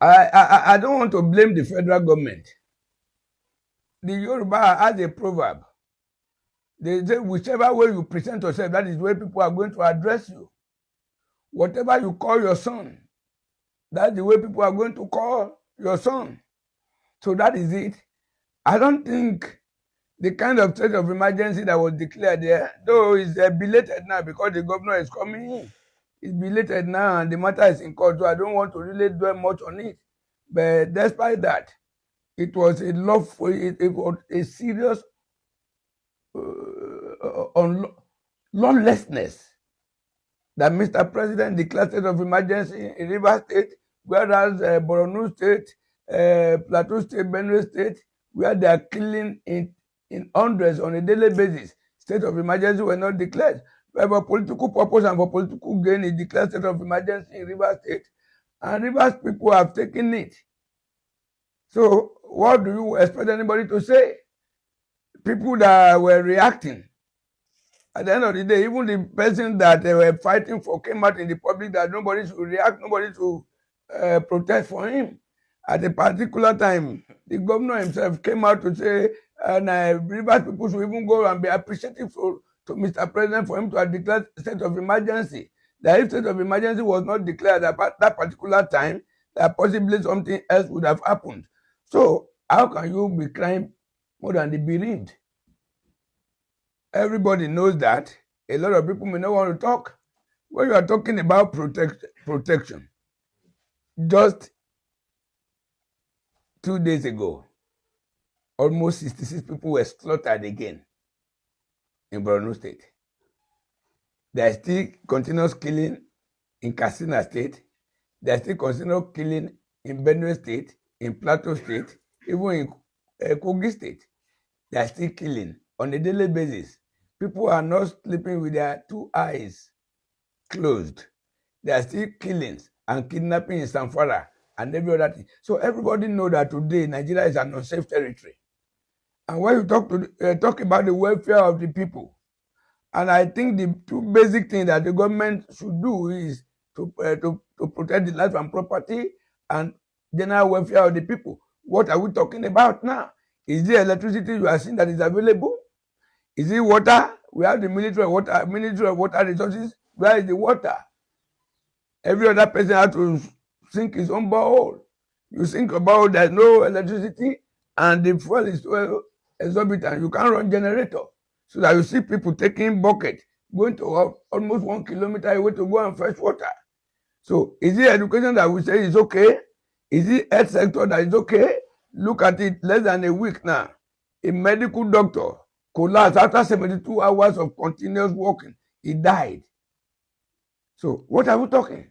I don't want to blame the federal government. The Yoruba has a proverb. They say, whichever way you present yourself, that is the way people are going to address you. Whatever you call your son, that's the way people are going to call your son. So that is it. I don't think the kind of state of emergency that was declared there, though it's belated now because the governor is coming in. It's belated now and the matter is in court, so I don't want to really dwell much on it. But despite that, it was a it was a serious lawlessness that Mr. President declared state of emergency in Rivers State, whereas Borno State, Plateau State, Benue State, where they are killing in hundreds on a daily basis, state of emergency were not declared. But for political purpose and for political gain, he declared state of emergency in Rivers State, and Rivers people have taken it. So what do you expect anybody to say? People that were reacting, at the end of the day, even the person that they were fighting for came out in the public that nobody should react, nobody should protest for him. At a particular time, the governor himself came out to say, and Rivers people should even go and be appreciative to Mr. President for him to have declared state of emergency. That if state of emergency was not declared at that particular time, that possibly something else would have happened. So how can you be crying more than the bereaved? Everybody knows that. A lot of people may not want to talk. When you are talking about protection, just 2 days ago, almost 66 people were slaughtered again in Borno State. There is still continuous killing in Katsina State. There is still continuous killing in Benue State, in Plateau State, even in Kogi State. They are still killing on a daily basis. People are not sleeping with their two eyes closed. There are still killings and kidnapping in Zamfara and every other thing. So everybody knows that today Nigeria is an unsafe territory. And when you talk about the welfare of the people, and I think the two basic things that the government should do is to protect the life and property and general welfare of the people. What are we talking about now? Is there electricity you are seeing that is available? Is it water? We have the Ministry of Water Resources. Where is the water? Every other person has to sink his own borehole. You sink a borehole, there's no electricity, and the fuel is so exorbitant. You can't run generator. So that you see people taking bucket, going to almost 1 kilometer away to go and fetch water. So is it education that we say is okay? Is it health sector that is okay? Look at it, less than a week now. A medical doctor collapsed after 72 hours of continuous walking. He died. So what are we talking?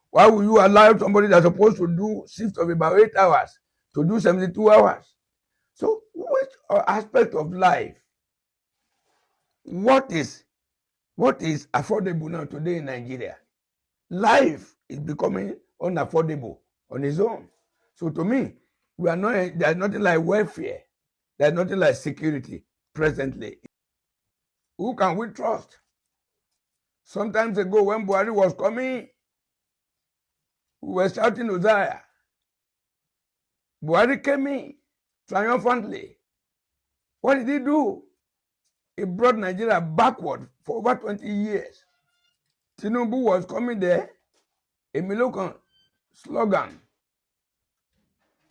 Why will you allow somebody that's supposed to do shift of about 8 hours to do 72 hours? So which aspect of life? What is affordable now today in Nigeria? Life is becoming unaffordable on its own. So to me, there's nothing like welfare. There's nothing like security presently. Who can we trust? Sometimes ago when Buhari was coming, we were shouting Uzziah. Buhari came in triumphantly. What did he do? He brought Nigeria backward for over 20 years. Tinubu was coming there, a Milokan slogan,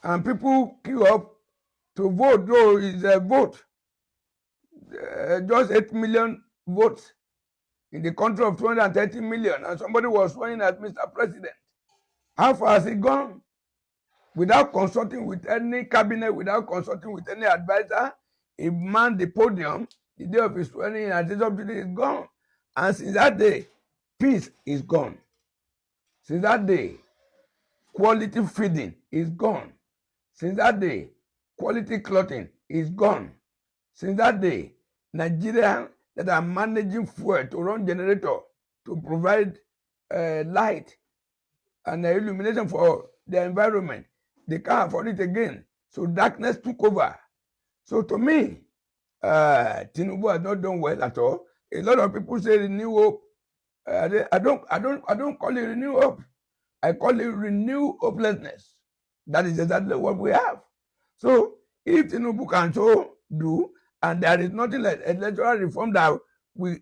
and people queue up to vote, though it's a vote. Just 8 million votes in the country of 230 million, and somebody was sworn as Mr. President. How far has he gone? Without consulting with any cabinet, without consulting with any advisor, he manned the podium. The day of his swearing in, and this opportunity is gone. And since that day, peace is gone. Since that day, quality feeding is gone. Since that day, quality clothing is gone. Since that day, Nigerians that are managing fuel to run generator to provide light and illumination for the environment, they can't afford it again. So darkness took over. So to me, Tinubu has not done well at all. A lot of people say renew hope. I don't call it renew hope. I call it renew hopelessness. That is exactly what we have. So if Tinubu can so do, and there is nothing like electoral reform that will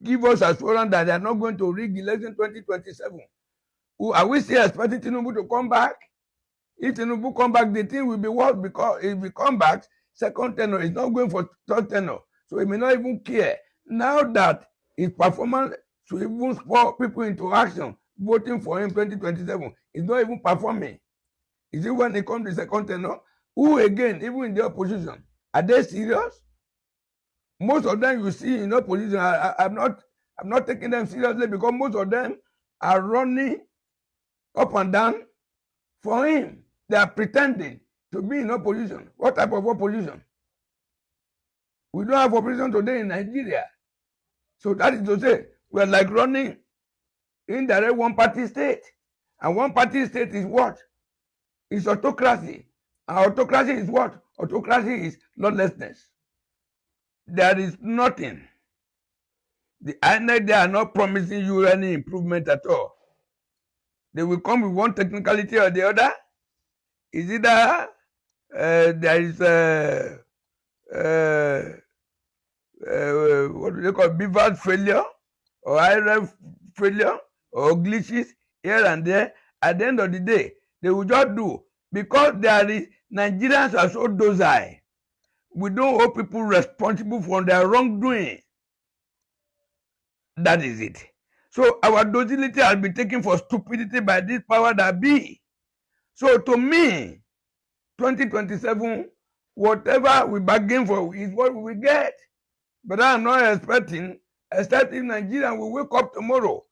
give us assurance that they are not going to rig election 2027, are we still expecting Tinubu to come back? If Tinubu come back, the thing will be worse, because if he come back, second tenure is not going for third tenure. So he may not even care. Now that his performance to even spur people into action, voting for him 2027, is not even performing. Is it when it comes to second tenure? Who again, even in the opposition, are they serious? Most of them you see in opposition, I'm not taking them seriously, because most of them are running up and down for him. They are pretending to be in opposition. What type of opposition? We don't have opposition today in Nigeria. So that is to say, we are like running indirect one-party state. And one-party state is what? It's autocracy. And autocracy is what? Autocracy is lawlessness. There is nothing. The INEC, they are not promising you any improvement at all. They will come with one technicality or the other. Is either there is what do they call beaver failure, or IRF failure, or glitches here and there. At the end of the day, they will just do, because there is Nigerians are so docile. We don't hold people responsible for their wrongdoing. That is it. So our docility has been taken for stupidity by this power that be. So to me, 2027, whatever we bargain for is what we will get. But I'm not expecting, except if Nigerians will wake up tomorrow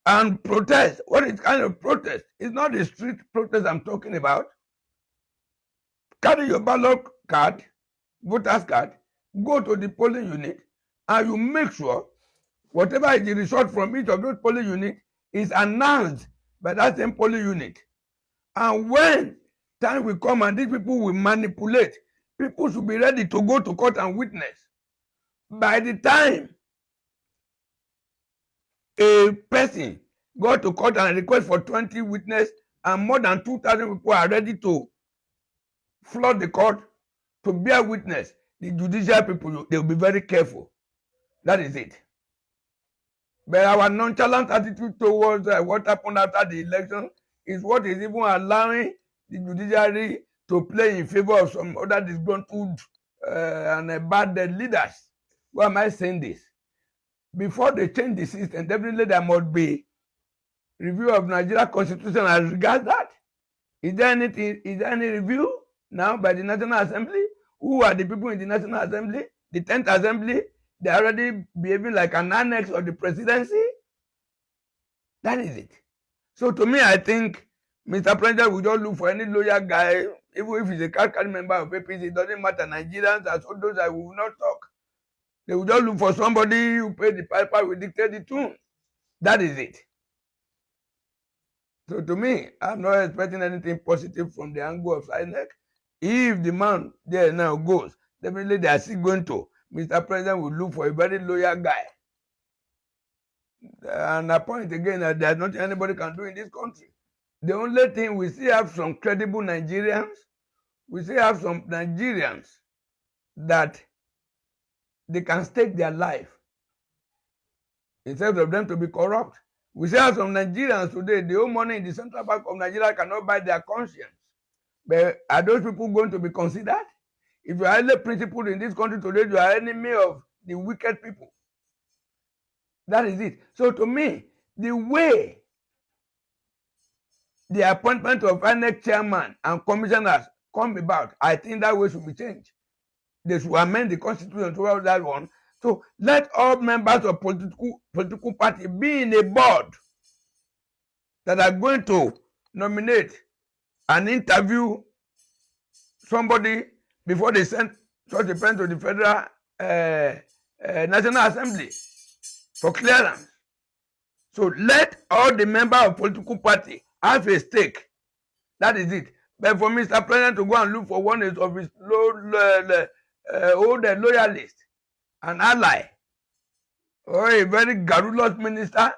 and protest. What is kind of protest? It's not the street protest I'm talking about. Carry your ballot card, voter's card, go to the polling unit, and you make sure whatever is the result from each of those polling units is announced by that same polling unit. And when time will come and these people will manipulate, people should be ready to go to court and witness. By the time a person go to court and request for 20 witnesses, and more than 2,000 people are ready to flood the court to bear witness, the judicial people, they will be very careful. That is it. But our nonchalant attitude towards what happened after the election is what is even allowing the judiciary to play in favor of some other disgruntled and bad leaders. Why am I saying this? Before they change the system, definitely there must be review of Nigeria Constitution as regards that. Is there any review now by the National Assembly? Who are the people in the National Assembly? The 10th Assembly? They are already behaving like an annex of the presidency? That is it. So to me, I think Mr. President will just look for any loyal guy, even if he's a card member of APC, it doesn't matter. Nigerians are so those that will not talk. They will just look for somebody who paid the piper, will dictate the tune. That is it. So to me, I'm not expecting anything positive from the angle of INEC. If the man there now goes, definitely they are still going to. Mr. President will look for a very loyal guy. And I point again that there's nothing anybody can do in this country. The only thing, we still have some credible Nigerians. We still have some Nigerians that they can stake their life instead of them to be corrupt. We still have some Nigerians today, the own money in the Central Bank of Nigeria cannot buy their conscience. But are those people going to be considered? If you are highly principled in this country today, you are enemy of the wicked people. That is it. So to me, the way the appointment of INEC chairman and commissioners come about, I think that way should be changed. They should amend the constitution to that one. So let all members of political party be in a board that are going to nominate and interview somebody before they send such a person to the Federal National Assembly for clearance. So let all the members of political party have a stake. That is it. But for Mr. President to go and look for one of his old loyalists, an ally, or a very garrulous minister,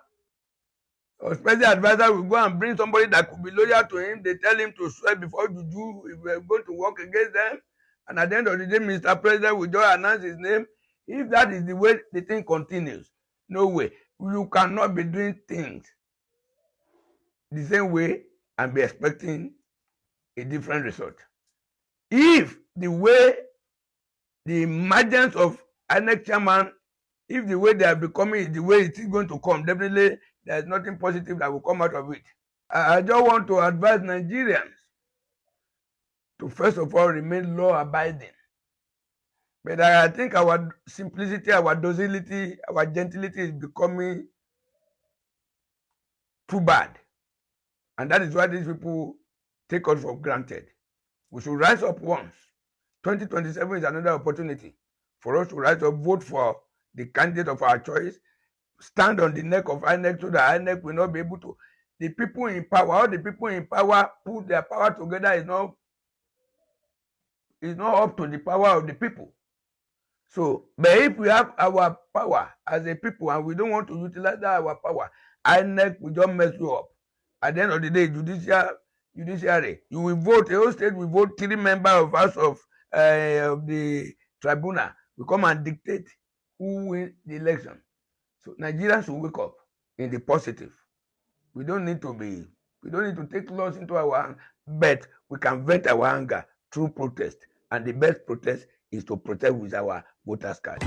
Or special advisor will go and bring somebody that could be loyal to him. They tell him to swear before juju if we are going to work against them. And at the end of the day, Mr. President will just announce his name. If that is the way the thing continues, no way. You cannot be doing things the same way and be expecting a different result. If the way the emergence of INEC chairman, if the way they are becoming is the way it is going to come, definitely there is nothing positive that will come out of it. I just want to advise Nigerians to first of all remain law-abiding. But I think our simplicity, our docility, our gentility is becoming too bad. And that is why these people take us for granted. We should rise up once. 2027 is another opportunity for us to rise up, vote for the candidate of our choice, stand on the neck of INEC so that INEC will not be able to. The people in power, all the people in power put their power together is not up to the power of the people. So, but if we have our power as a people and we don't want to utilize that our power, INEC will just mess you up. At the end of the day, judiciary, you will vote, the whole state will vote 3 members of House of the tribunal will come and dictate who wins the election. So Nigerians should wake up in the positive. We don't need to take laws into our hands, but we can vent our anger through protest. And the best protest is to protest with our voters card.